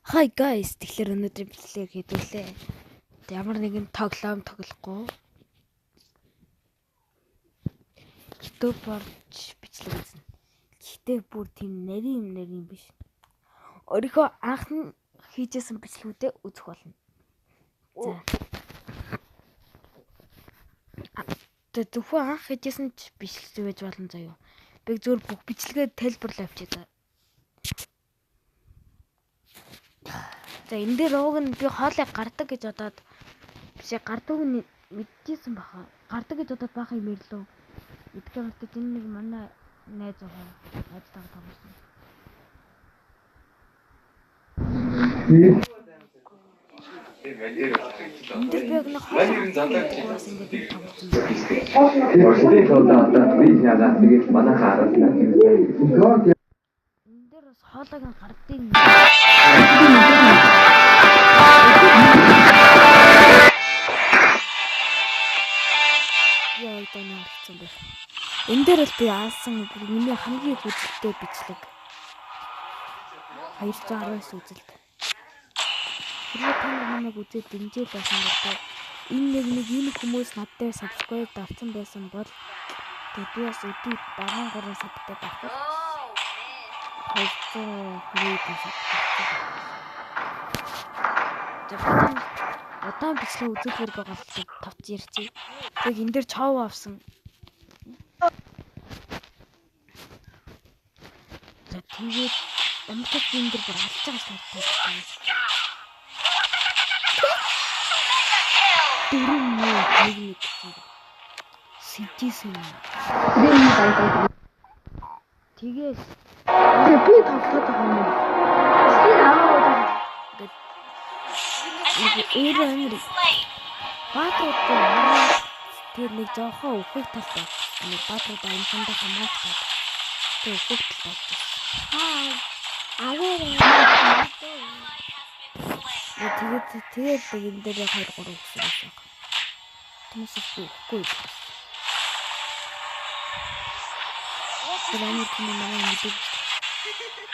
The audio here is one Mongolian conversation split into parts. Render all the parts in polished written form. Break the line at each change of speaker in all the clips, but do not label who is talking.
Hi guys, тэгэхээр өнөөдөр бичлэг хийдүүлээ. Ямар нэгэн тоглоом тоглохгүй. YouTube орж бичлэг үзнэ. Гэхдээ бүр тийм нарийн биш. Өөрийнхөө анхны хийжсэн бичлэгүүдээ үзэх болно. За. Зөвхөн анх хийжсэн бичлэг байж болно заяа. Би зөвхөн бүх бичлэгээ тайлбарлаа авчиад. За энэ дээр ууг нь би хоолыг гардаг гэж бодоод биш гардаг нь мэдчихсэн баха. Гардаг гэж бодоод баха юм ирлээ. Эдгээр мөртөд энэ нэг манай найз байгаа. Найзтайгаа тоглосон. Энд дээр би нэг хоолыг задлаад ингээд тоглосон.
Өөрсдийн тулдаа одоо би яагаад тэгээд манайхаа араас нь
энэ дээр бас хоолыг гардыг яа даа гэсэн бэ. Энэ дээр л би аасан миний хамгийн хүчтэй бичлэг 219 үзэлт. Хэрвээ та намайг үзээд дэмжээл байсан бол энэ нэг хүмүүс надтай subscribe дарсан байсан бол тэгээд би бас өдөрт 13 сабтай байх. 200 сабтай. Удаан бичлэг үзүүлбэр байгаа л тавч ярьчих. Тэг энэ дээр чов авсан. За тэгээд амтд энэ дээр бүр алж байгаа санагдаж байна. Дөрөв нэг гэсэн. Сэтгийсэн. Тэгээс би тоглоод байгаа юм. Ээр амир. Баатруудтай тэр нэг жоохон өвхөг талтай. Нэг баатруудаа энэ сандаа хамгаалдаг. Тэр өвхөг талтай. Тэгээд энэ дээр 2 3 гэсэн байна. Тэмээс үхгүй.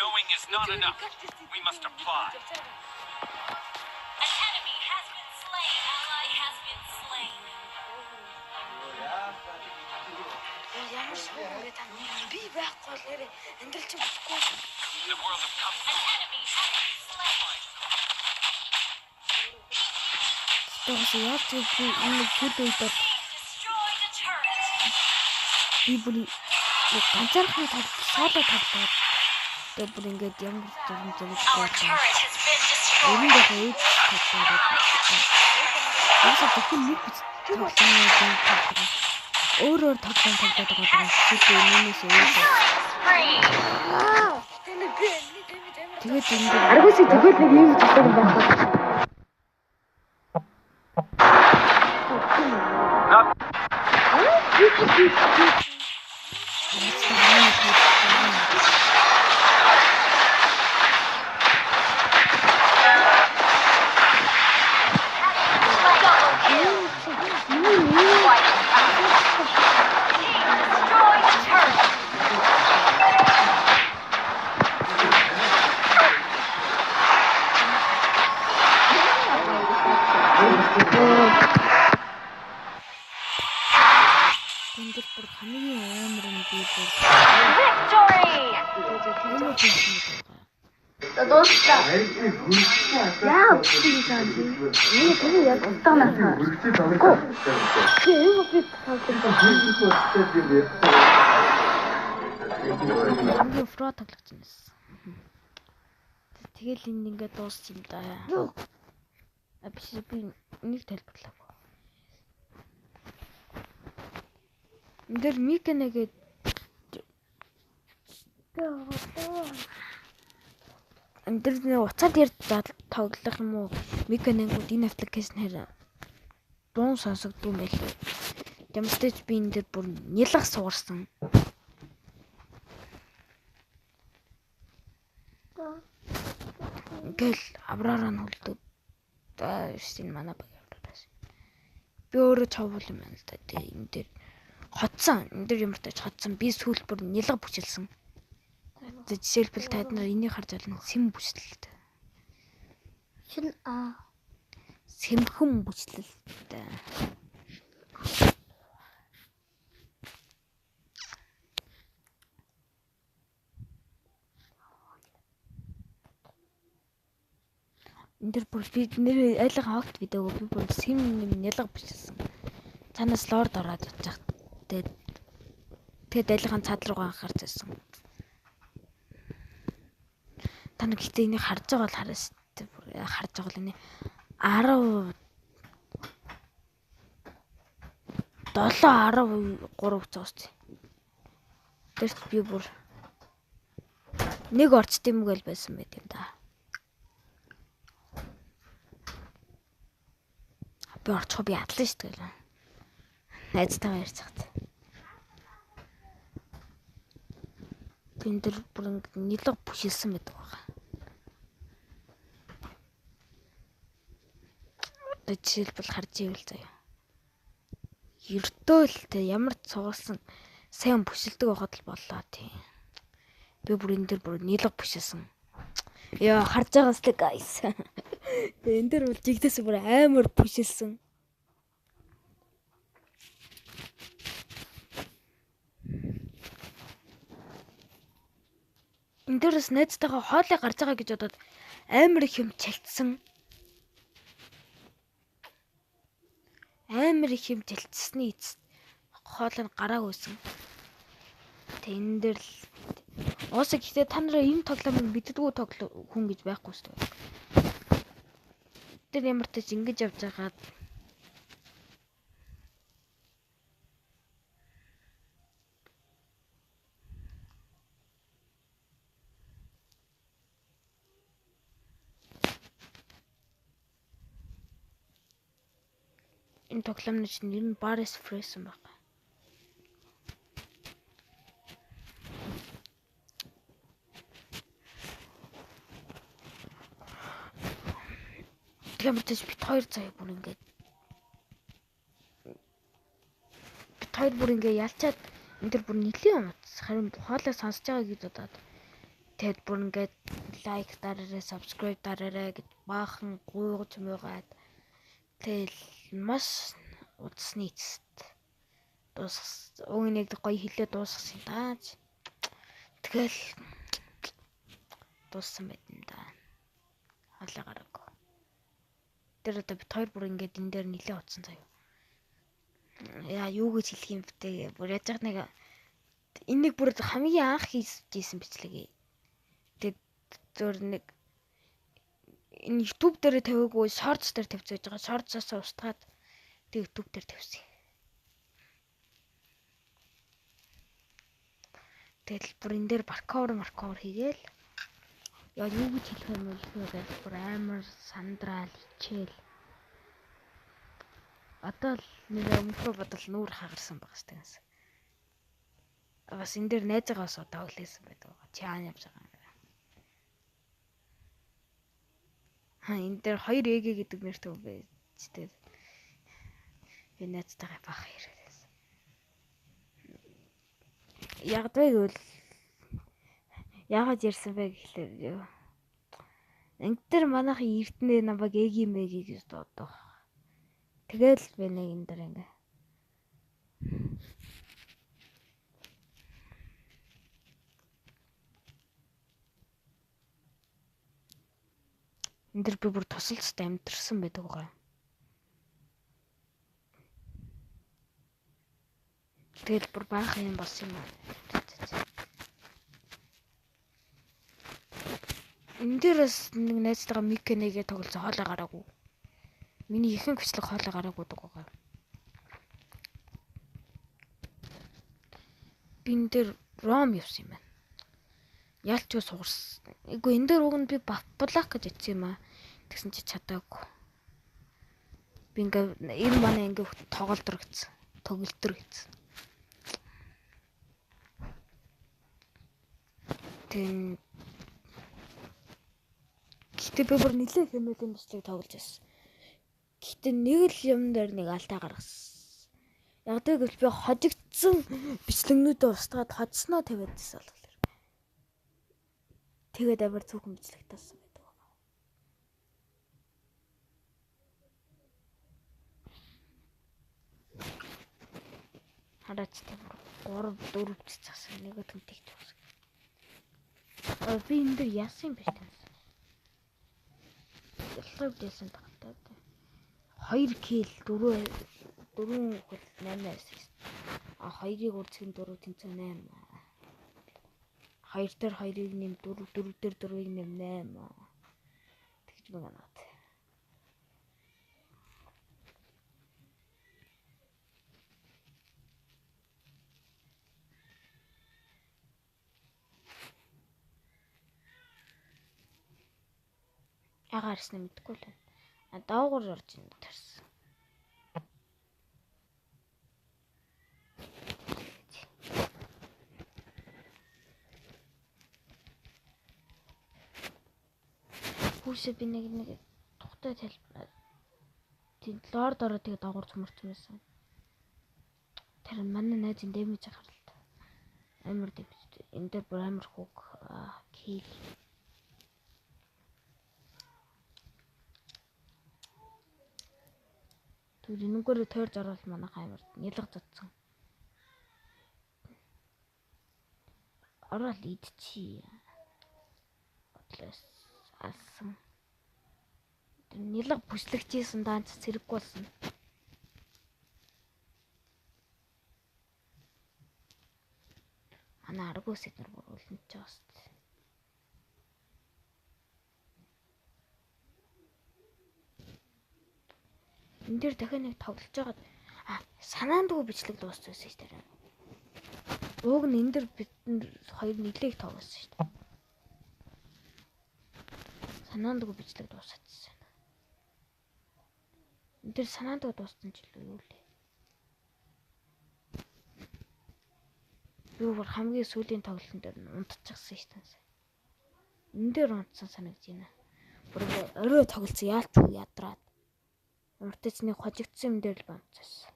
Knowing is not enough. We must apply.
Би байхгүй л нэрээ амьдрал чинь болохгүй.
The world of Kung Fu.
Тэгээс яг тийм энэ хэд үед би бүр ганцаархан соло тоглоод тэг бүр ингээд ямар зүйл байна. Энэ дээр үед тоглоод ясаа зөвхөн нэг биз тоглоом өөр тоглоом тоглоод байгаа зүйл нэмээс өөр. Тэгээд энэ аргуус тэгээд нэг юм зүйл байна. Тэгэл энэ ингээд дууссан юм да. Биш би нэг тайлбарлаа. Энд дэр микэнэгээд энэ дэр уцаад ярь тоглох юм уу? Микэнэнгүүд энэ аппликейшнээр дуун сонсогдсон юм байлээ. Ямарч би энэ дэр бүр нялх суурсан. Гэл авраараа нүлдэг. Энэ манай багаас. Би өөрөө цовол юм байна л да. Энэ дээр хотсон. Энэ дээр ямар тач хотсон. Би сүүл бүр нялга бүчилсэн. Жишээлбэл таад нар энийг харж байна. Сэм бүчлэлтэй. Шин сэмхэн бүчлэлтэй. Эндэр бүр бид нэр айлга хавт видеог би бүр сэм нялга бичсэн. Цаанаас лорд ороод явчих. Тэгээд айлгаан цаад руугаа анхаарч байсан. Та нэг ихтэй энийг харж байгаа бол хараа шүү дээ. Бүр харж байгаа бол энэ 13 гэж байна. Тэрс би бүр нэг орчт юм гээл байсан байт юм да. Би орчихоо би адлаа шүү дээ. Найзтайгаа ярьж хат. Энд дэр бүр ингэ нилэг бүхэлсэн байдаг байгаа. Одоо жишээлбэл харж ивэл заяа. Ердөө л те ямар ч цугуулсан сайн бүшилдэг байхад л боллоо тий. Би бүр энэ дэр бүр нилэг бүшилсэн. Яа харж байгаас л guys. Энэ дэр бол жигдээс бүр амар бүшилсэн. Энэ дэрс найзтайгаа хоолой гарч байгаа гэж бодоод амар их юм чалцсан. Амар их юм чалцсны эцэст хоолой гараагүйсэн. Тэ энэ дэр л уусаа гэхдээ та нараа энэ тоглоомыг мэддэггүй хүн гэж байхгүй шүү дээ. Тэр ямар ч ингэж явж байгаад энэ тоглоомны чинь нэр нь Baris Fresh юм байна. Ямар ч бит хоёр цаа бүр ингээд ялчаад энэ төр бүр нэлийн юм. Харин хоолой сонсож байгаа гэж бодоод тэгэд бүр ингээд лайк дараарай, subscribe дараарай гэж баахан гуйгаж муугаад тэгэл маш удасны эцэст нэг гоё хилээ дуусгасан тааж. Тэгэл дууссан байдэн да. Хоолой гараагүй. Тэр одоо бит хоёр бүр ингээд энэ дээр нилээ утсан заяа. Яа юу гэж хэлэх юм бэ? Бүр яаж яг нэг энэ нэг бүр хамгийн анх хийжсэн бичлэг. Тэгээд зөөр нэг энэ YouTube дээр тавиагүй shorts дээр тавьчихж байгаа. Shorts-аас устгаад тэг YouTube дээр тавьсан. Тэгэл бүр энэ дээр паркур хийгээл. Яа юу гэж хэлэх юм бэ гэж бүр амар сандраал хичээл. Одоо л нэг өмнөхөө бодвол нүүр хагарсан байгаа шүү дээ. Бас энэ дээр найзаагаас удаа хүлээсэн байдаг. Чи хаана явж байгаа юм бэ? Энэ дээр 2 эг гэдэг нэртэй үг байж дээ. Би найзтайгаа баах хэрэгээс. Яг тэгвэл яагаад ярьсан бэ гэхлээр энэ дээр манайхын эрдэнэ намайг эги мэги гэж дуудав. Тэгэл би нэг энэ дээр ингээ энэ дээр би бүр тусалцтай амьдэрсэн байдаг байгаа. Тэгэл бүр баахан юм болсон юм аа. Энэ дээрээс нэг найзтайгаа микэнэгээ тоглосон хоолой гараагүй. Миний ихэнх бичлэг хоолой гараагүй байгаа. Би энэ дээр ром явсан юм байна. Ялч юу суурсан. Эгүй энэ дээр уг нь би баблак гэж ицсэн юм аа. Тэгсэн чи чадаагүй. Би ингээ энэ манай ингээ тоглолтор гэсэн. Тоглолтор гэсэн. Тэн гэтээ би бүр нэлээд хэмээлийн бичлэг тоглож байсан. Гэтээ нэг л юм дээр нэг алдаа гаргасан. Яг тэгвэл би хожигдсан бичлэгнүүдээ устгаад хоцсноо тавиад байсан болохоор. Тэгээд амар цөөхөн бичлэг таасан байдаг. Хараач тийм 3 4 цацсан нэг тэмдэг төгс. Би энэ дээр яасан юм бэ тийм. Ялгав дэсэн тагтаа. 2 кил 4 хөл 8-аас. А 2-ыг үрцгэн 4 тэнцэн 8. 2 дээр 2-ыг нэм 4 дээр 4-ыг нэм 8. Тэгж байна. Агаарсна мэдгүй л байна. Доогуур орж ин тарсан. Хүүшээ би нэг тухтай талбар. Тийм лорд ороо тэгээ доогуур цөмөрсөн байсан. Тэр манай найзын дэмэж харалт. Амар дэмэж. Энд дээр бүр амар хүүг кил. Тэр энэгээр тойрж ороод манайх амар нялга цацсан. Ороод идчихье. Бодлоос алсан. Тэр нялга бүслэгчээсэн даанч зэрэггүй болсон. Манай аргуус эднэр бүр үлдэнэж байгаа шүү дээ. Энд дээр дахиад нэг тоглож байгаад санаандгүй бичлэг дууссан шүү дээ. Ууг нь энэ дээр бид хоёр нэлээд тоглосон шүү дээ. Санаандгүй бичлэг дуусчихсан. Энд дээр санаандгүй дууссан ч юу лээ. Би бүр хамгийн сүүлийн тоглолтын дээр унтчихсан шүү дээ. Энэ дээр унтсан санагдаж байна. Бүр орой тоглолцсон яалч уу ядраад. Уртч нэг хожигдсан юм дээр л бамцсан.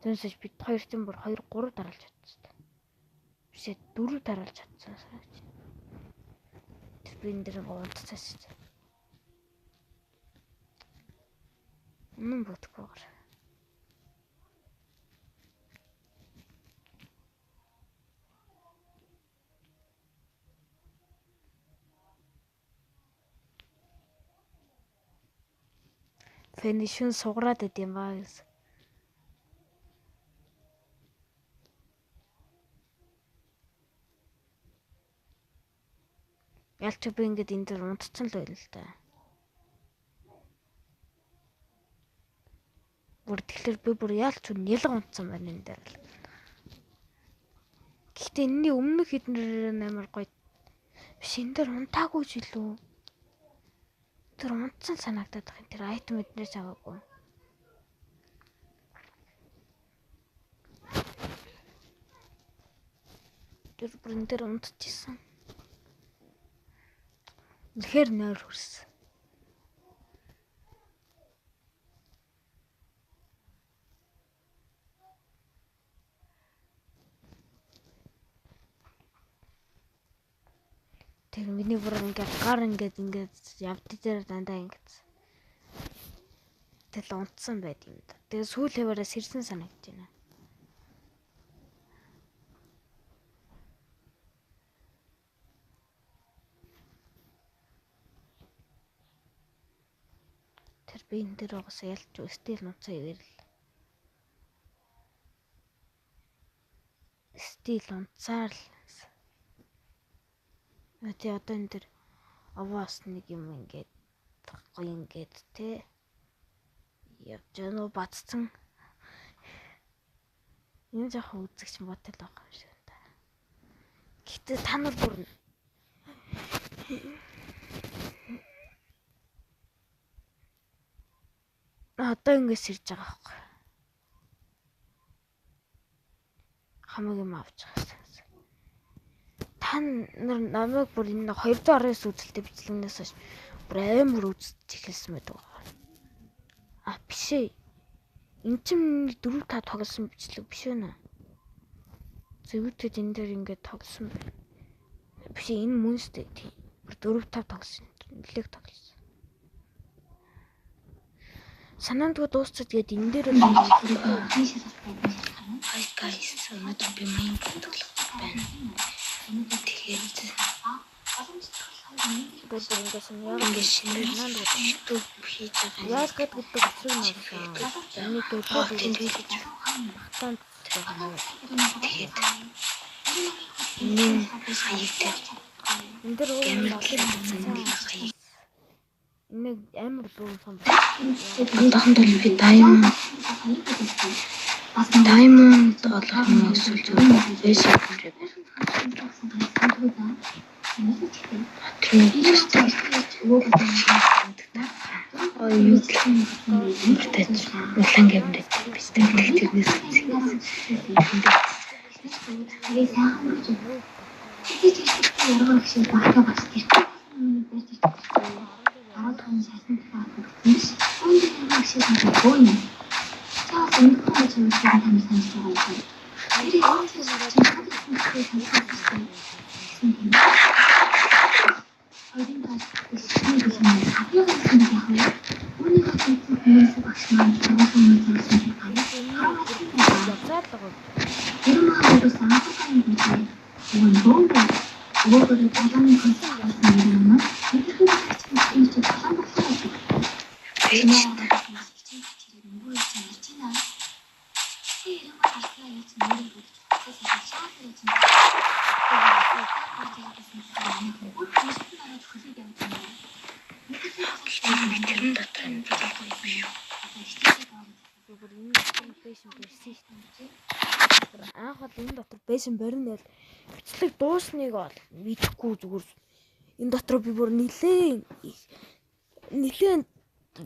Тэрнээс бид хоёр тийм бүр 2 3 дараалж чадсан. Бишээ 4 дараалж чадсан санагч. Тэр би энэ дээр унтцсан шүү дээ. Мөн бодгоор. Фэнишэн сугараад идэм баа гэсэн. Ялч би ингээд энэ дээр унтцсан л байл л да. Бүр тэгэхээр би бүр ялч нялга унтсан байна энэ дээр л. Гэхдээ энэний өмнөх хэднэр амар гоё. Биш энэ дээр унтаагүй ч илүү. Тэр унтсан санагдаад байна. Тэр айтем эднээс аваагүй. Тэр бүр энэ дээр унтчихсан. Үнэхээр нойр хүрсэн. Тэр миний бүр ингээд гар ингээд явд дээр дандаа ингээд тэл унтсан байд юм да. Тэгээ сүүл хэвээрээ сэрсэн санагдаж байна. Тэр би энэ дээр угаасаа ялч стил нуцаа ивэрл. Стил унцаар л. Тэ одоо энэ дэр аваас нэг юм ингээд гоё ингээд тэ явж нөө бацсан. Энэ жоохон үзэгч ботэл байгаа юм шиг та. Гэтэ та нар бүр одоо ингээд сэрж байгаа байхгүй. Хамаг юм авч байгаа. Та нар намайг бүр энэ 219 үзэлтэй бичлэгнээс хойш бүр амар үзэж эхэлсэн байдаг. Биш ээ. Энд чинь 4-5 тоглосон бичлэг биш ээ. Зөвхөн энэ дээр ингээд тоглосон байна. Биш ээ энэ мөнстэй тийм. Бүр 4-5 тоглосон. Нэлээд тоглосон. Санаандгүй дуусчаад гээд энэ дээр
Hi guys, өнөөдөр би маяг тоглох байна. Тэгээд
Ингээс нь яг
ингээд шинэ YouTube хийж байгаа.
яаж гэдэг учрыг нь энийг
Тэгээд
батанд байгаа.
тэгээд энэ хаяг дээр
Энд дээр өөр
ямар
олон
хаяг.
нэг амар буу сан.
Одоохон бол би Diamond олох юм эсвэл зүгээр basic хүрээ байна. Улаан гэмрэд бистэг тэрнээс тэрэн дотор нь
Анх бол энэ дотор бэшин борно ял бичлэг дуусныг бол мэдхгүй зүгээр энэ дотор би бүр нилээн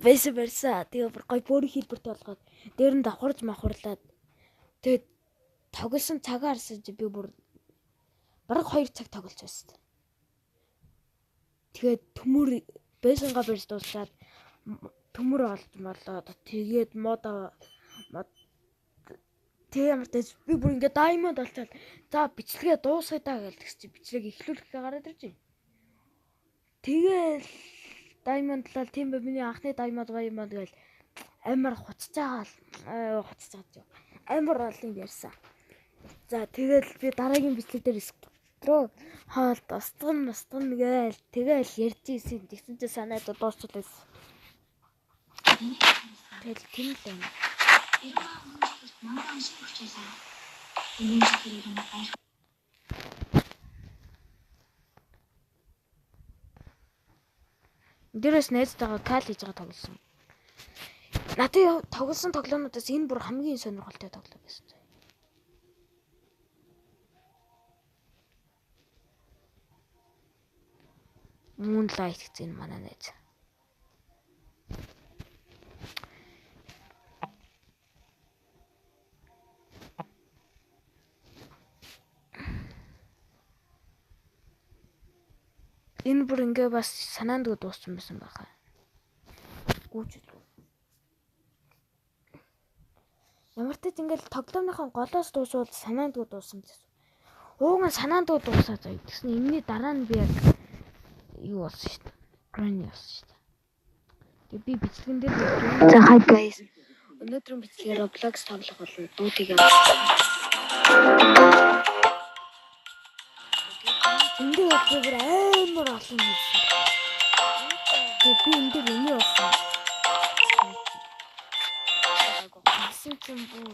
бэшин барьсан. Тэгээ бүр гой бөөрийн хэлбэртэй болгоод дээр нь давхарж махварлаад тэгээд тоглосон цагаа харсан чи би бүр бараг 2 цаг тоглож байсан. Тэгээд төмөр бэшингаа барьж дуусаад төмөр олж болоод тэгээд тэг ямар ч би бүр ингээ Diamond болчихвол за бичлэгээ дуусгая даа гэлдэг чи бичлэгийг эхлүүлэхдээ гараад ирж байна. Тэгэл Diamond лал тийм ба миний анхны Diamond гээл амар хуцаж байгаа амар олон ярьсан. За тэгэл би дараагийн бичлэг дээр рүү хоолд устган гээл тэгэл ярьж ийсэн тэгсэн чи санаад дуусчихлаа. Тэгэл тийм л байна. Дээрээс найзтайгаа кал хийж байгаа тоглосон. Надад тоглосон тоглоомнуудаас энэ бүр хамгийн сонирхолтой тоглоом байсан. Moonlight гэсэн манай найз. Энэ бүр ингээ бас санаандгүй дууссан байсан байхаа. Гүүч. Ямар ч тийм ингээл тоглоомныхон голоос дуусвал санаандгүй дууссан гэсэн. Ууган санаандгүй дуусаад заяа. Тэгсэн энэний дараа нь би яг юу болсон шүү дээ. Granny болсон шүү дээ. Тэгээ би бичлэгэн дээр
За hi guys. Өнөөдрийн бичлэгээр Roblox тоглох болно. Дуудыг
эндээ бүр амар олон байсан. Тэгээ би эндээ миний болсон. Гэсэн чинь бүр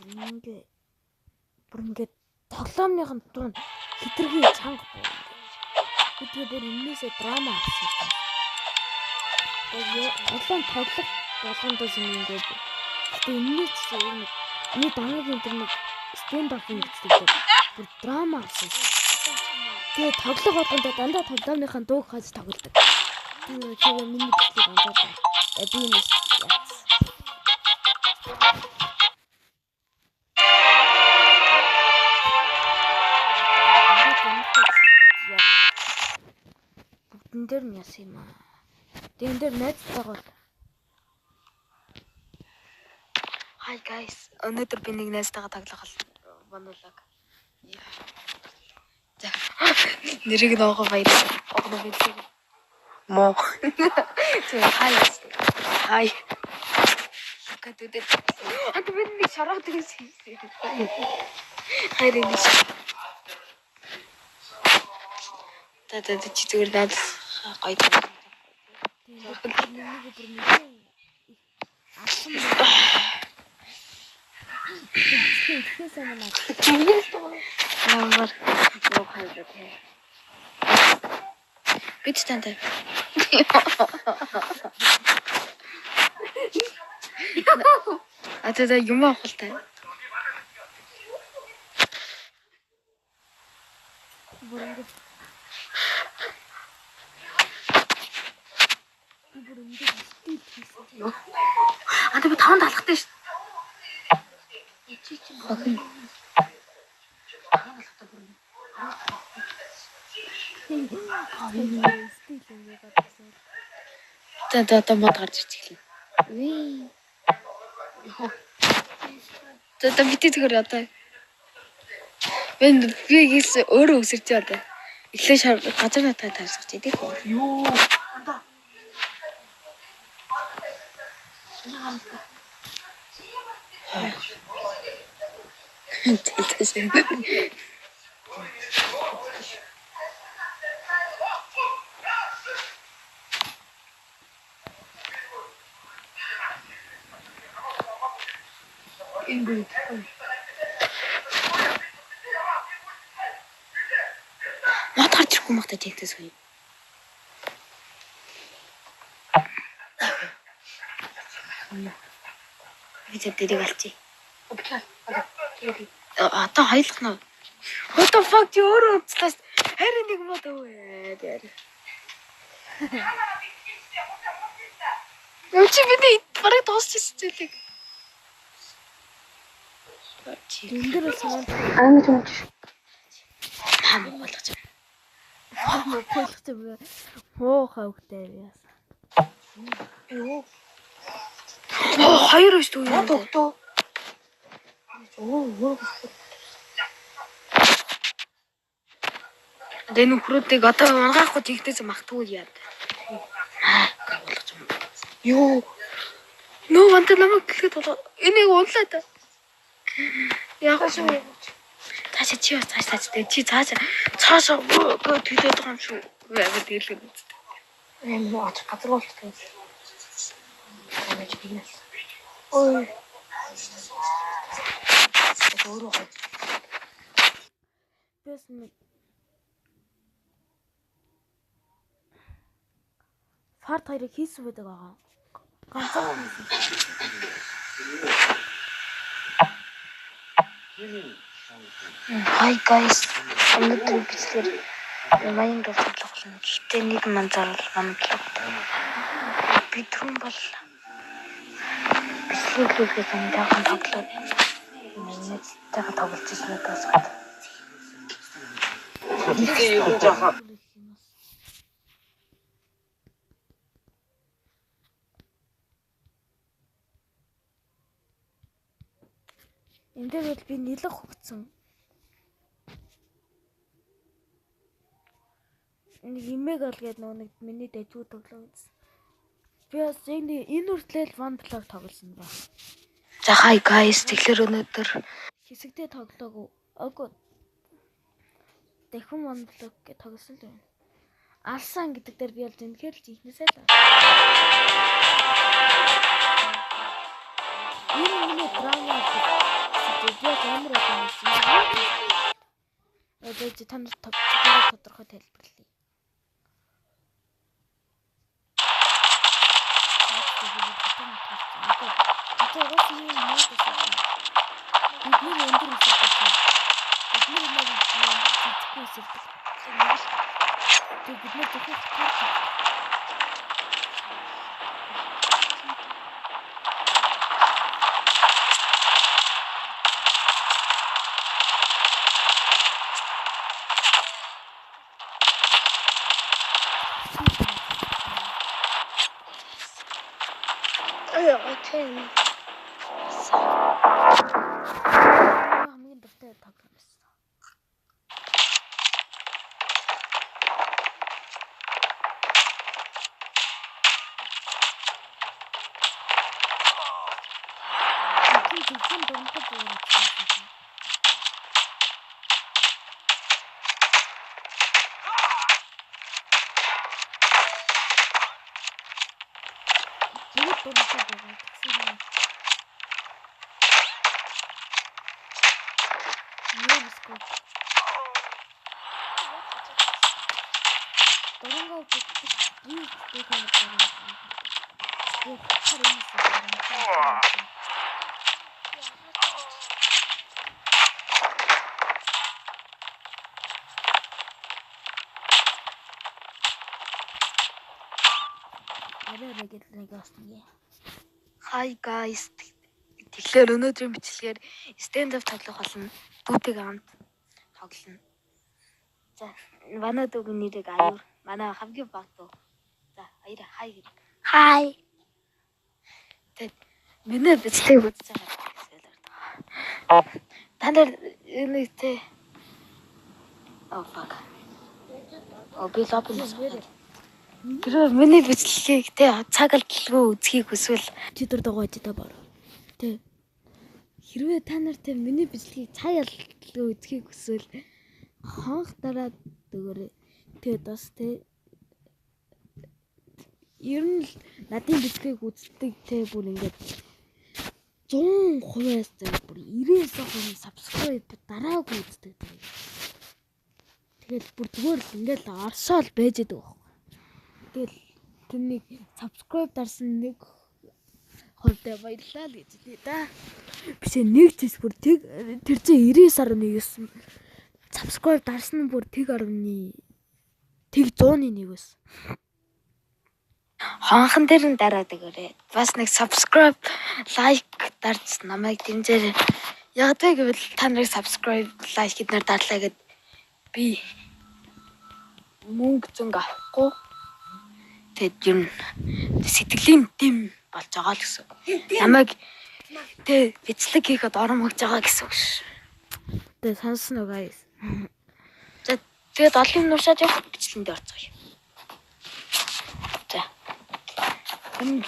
ингээ тоглоомныхон дунд хитрхи чанга боо. Тэгээ бүр энээсээ драма авсан. Олон тоглох болгондоос ингээд тэгээ энэс энэ дангийн тэр нэг стенд ап хийдэг бүр драма авсан. Тэгээ тоглох болгондоо дандаа тоглоомныхон дууг хаж тоглодог. Тэгээ миний бичлэг анзаардаг. Би энэ бүгдэн дээр нь яс юм аа. Тэгэн дээр найзтайгаа
Hi guys. Өнөөдөр би нэг найзтайгаа тоглох болов. За. Нэрийг нөөгөө баярлалаа. Огно бичлэг. Мо. Hi. катуудад. Хад бидний шараад гэсэн. Хайр энэ. Та чи зүгээр надад гоё. Ямар гоо хайр. Бид тантай. Атада юм авахтай. Ата би таван талахтай ш. Та мод гарч ирчихлээ. Вий. Та битээ зүгээр одоо. Би гис өөрөө өсөрч одоо. Эхлээ шар газар натаа таарсах чи тийм үү? Юу. Матар чихгүй махта тэгтэс хөө. Бид тэрийг алчи. Одоо хаялах нь. What the fuck чи өөрөө уцлаас харин нэг мод өвөө дээр. Чи бидний бараг дуусчихсан зүйлийг.
Эндэр санаад
Аа ч юм чи. Хамаг болгож.
хамаг болгож байгаа. Хоо хавгтай яасан.
Юу? Хоёр шүү дээ. Тогтоо. Дэн хүрээдэг одоо унгаахгүй тэгтээс магтгүй яа. Болгож юм. Юу? Нөө ванта намайг гэлээд болоо. Энийг унлаа та. Яг шүү. Цаашаа чи бас цааш чи цаашаа гоо төлөөд байгаа юм шүү. Аваад ирлээ үст. Энэ ач газар болчихсон. Амиж бигнэс. Ой. Өөрөө.
Бэс нэг фарт хоёрыг хийсэн байдаг байгаа. Ганцхан хийсэн.
Hi guys. Өнөөдөр бичлэр Майнг тоглох болно. Гэтэ нэг манзарал мандлаа. Би түрүүн бол бичлэглүүлгээ зандаахан тоглоод Майнгтайгаа тоглож ирсэн удаас гад.
Энд дээр бол би нэлэг хугацсан. Нэг имэг алгээд нэг миний дэжүү тоглоо гэсэн. Би бас энэ үртэл вандлаар тоглосон ба.
За hi guys, тэгэхээр өнөөдөр
Хэсэгдээ тоглоогүй. Агуу. Дахин вандлаг гэж тоглосон л байна. Алсан гэдэг дээр би бол зинхээр л жинхнээсээ л. Энэ драма гэдэг ямар байна? Эдэж та нар тодорхой тайлбарлая.
Okay.
Хамгийн дуртай тоглоом байсан. Тэгсэн зөвхөн дундад буурах. Нэг дундад буурах гэсэн. Нэрсгүй. Дөрөнгөө бүтэх ийм зүйл байна. Яг хэрэг
Hi guys. Тэгэхээр өнөөдрийн бичлэгээр stand up тоглох болно. Дүүтэйг хамт тоглоно. За, манай дүүгийн нэрийг аюур. Манай хамгийн баг дүү. За, хоёроо хай гэх. Хай. Тэд миний бичлэгийг үзэж байгаа. Та нар энэ тэ. Oh fuck. Oh би лопнос. Тэр миний бичлэгийг тэ цаг алдалгүй үзхийг хүсвэл
чи дөр дагаж та бор. Тэ. Хэрвээ та нартай миний бичлэгийг цаг алдалгүй үзхийг хүсвэл хонх дараад өгөөрэй. Тэгээд бас тэ ер нь надын бичлэгийг үздэг тэ бүр ингээд 100%-аас бүр 99% subscribe дараагүй үздэг. Тэгэл бүр зүгээр л ингээд орсоол байж идэг баг. Тэгэл тэрнийг subscribe дарсан нэг хувьтай баярлалаа л гэж тий да. Биш нэг чис бүр тэр чинь 99.9 subscribe дарсан нь бүр тэг 100-ны 100-ны 1 байсан.
Хонхон дээр нь дараад өгөөрэй. Бас нэг subscribe, like дарж намайг дэмжээрэй. Яг тэгвэл та нарыг subscribe, like гэднээр дарлаа гэд би мөнгө зөнгө авахгүй. Тэгэд юм сэтгэлийн дэм болж байгаа л гэсэн. Намайг тэ бичлэг хийхэд орон өгж байгаа гэсэн үг ш.
Тэгээ сонсно guys.
За тэгээд олон нуршаад явах бичлэгэнд орцгоё. За.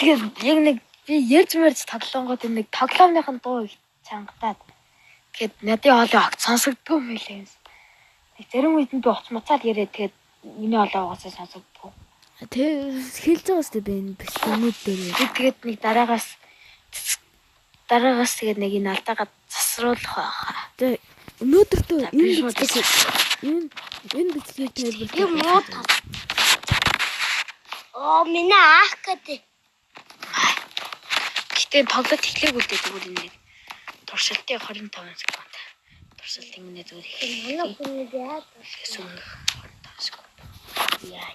Тэгээд яг нэг би ярьж мэрж тоглонгод нэг тоглоомныхын дуу чангатаад тэгээд надын олоо огт сонсогдгүй юм хэлээ. Нэг зарим үед нь би уц муцаад яриад тэгээд миний олоо угаасаа сонсогдгүй.
Тэг хэлж байгаа сте би энэ бичлэгүүд дээр.
Тэгээд нэг дараагаас тэгээд нэг энэ алдаагаа засруулах байхаа.
Тэг өнөөдөр төө энэ бичлэгийг тайлбарлах.
юм уу?
Оо миний аах гэдэг.
Гэтэ тоглоод эхлэв үлдээ тэгвэл энэ туршилтын 25 секунд. Туршилт ингэ зүгээр
Манай
их.
хүн яа.
Сүүн 25 секунд. Яа.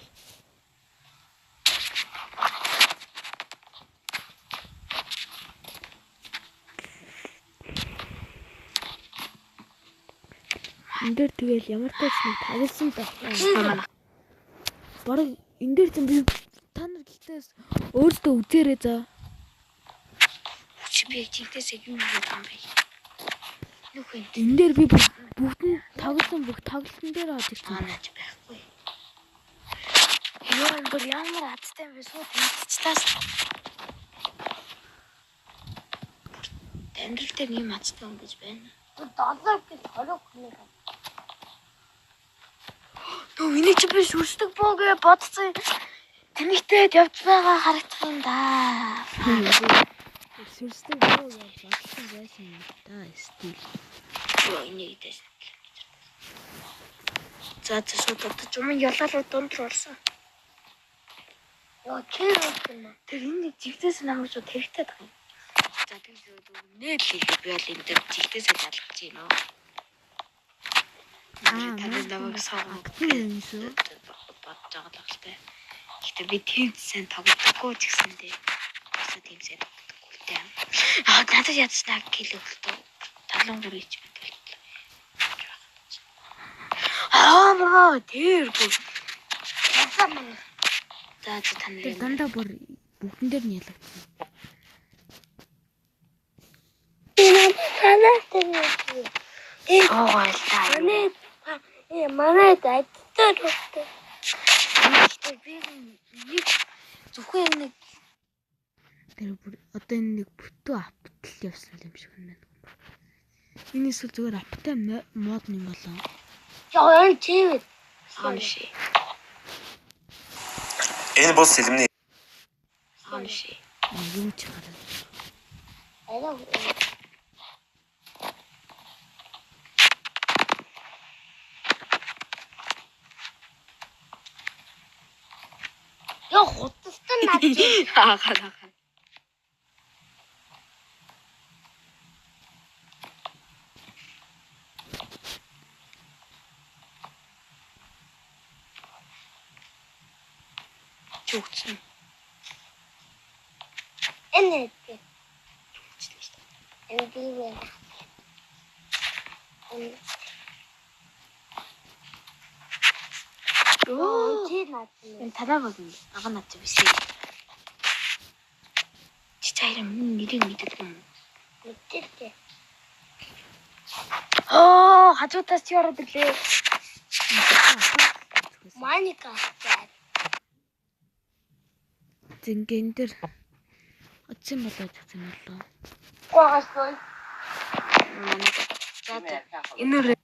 Энд дээр тэгэл ямар ч нэг тагласан
Манай
бараг энэ дээр ч би та нар гэхдээ өөртөө үзээрэй за.
чи би тиймээс юм юм бэ? Нүхэн
Энэ дээр би бүгд нь тагласан таглалтан дээр хаад ирсэн.
таанаач байхгүй. Яа бүр ямар хаттай юм бэ? Суу тэмцчихлаас. Амьдрал дээр юм хаттай юм гэж байна.
Доллар гэж 20 хүнийг.
Нөө энийг чи би шүрсдэг боогээ бодцсон. Тэнийгтэй явж байгаа харагдах юм да.
Сүрстэй боо яаж бодсон байсан юм да стил.
Йоо энийг дэс. За зөвхөн юм ялалуу дунд руу орсон.
Яа чи юм.
Тэр энэ жигтээс намайг шууд хэрэгтэй тах юм. За тэр зөв нээлээ би бол энэ дээр жигтээсээ залгаж гинөө. Тэр намайг саагаад
юм шүү.
бодож байгаа л хэлтэй. Гэтэ би тийм сайн тоглодоггүй ч гэсэндээ басаа тийм сайн тоглодоггүй л дээ. Аа надад ядснаа килогтой 73 ч мэт. Аа тэргүй.
Ясаа
За тань
Тэр дандаа бүр бүгдэн дээр нь ялагдсан.
манай дайдтай
би нэг зөвхөн нэг
Тэр бүр одоо энэ нэг бүтэн аптэл явсан юм шиг байна. Энэ эсвэл зүгээр аптай мод юм болоо.
Яа тийм.
Ааши.
Энэ бол сэлмний
Ааши.
Юу ч гараа.
Алаа. Яа хоттой наад.
Хаагаа. Чүгцэн.
Энэ бивэ.
Оо.
Тийм наад.
Энэ танаа бол ага над биш. Чи цаяраа минь нэрийг мэддэг юм.
Мэдээ.
Оо, хажуудаас чи ороод ирлээ.
Маника.
Зинген дээр оцсон болоод гэсэн юм болоо.
Гуйгасгүй.
Энэ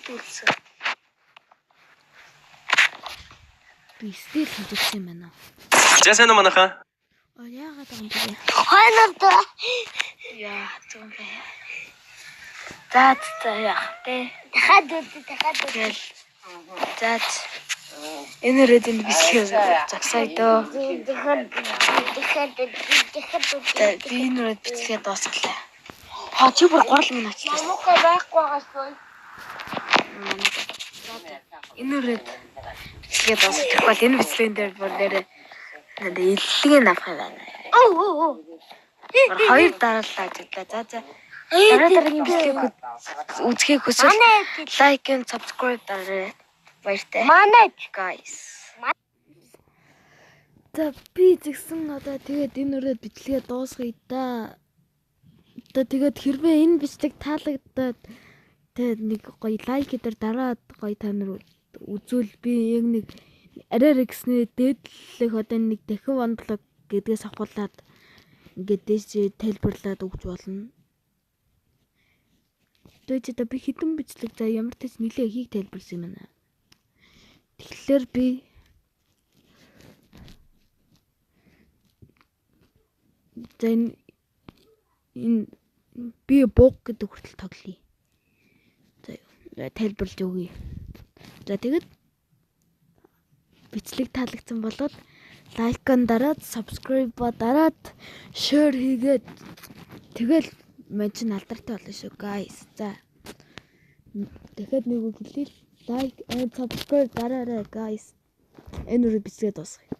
төлсөн.
Би стил хийжсэн юм байна.
Жасан манайхаа.
Яагаад юм бэ?
Хойноо.
Яа, зүг бай. За яах вэ?
Дахад.
Гэл. За. Энэ рэдэн бисгээ загсаа дөө. За би энэ рэд бисгээ дуусглаа. Хаа чи бүр 3 минут ачлаа.
Мамука байхгүй гасгүй.
Энэ рэд бисгээ дуусгах бол энэ бисгэн дээр бүр нэрээ илтгэн авах юм байна.
Оо.
Хоёр дараалал ажиллаа. За. Дараагийн бисгийг үзхийг хүсвэл лайк and subscribe дараарай. Баяртай.
Манай
Guys.
За би згсэн одоо тэгээд энэ өрөө бичлэгээ дуусгая да. Одоо тэгээд хэрвээ энэ бичлэг таалагдаад тэгээд нэг гоё лайк дээр дараад гоё та нар үзвэл би яг нэг арай гэснээр дээдлэх одоо нэг дахин онблог гэдгээс авахлаад ингээд дээш тайлбарлаад өгч болно. Тэгээд одоо би хэдэн бичлэг за ямар ч нэлээ ихийг тайлбарласан юм байна. Тэгэхээр би би бог гэдэг хүртэл тоглоё. За тайлбарлаж өгье. За тэгээд бичлэг таалагдсан болоод лайкан дараад, subscribe дараад, share хийгээд тэгэл мань чинь алдартай болно шүү guys. За. Дахиад нэг үг хэлээ. Like and subscribe дараарай guys. Энэ үрээ бичлэгээ дуусгая.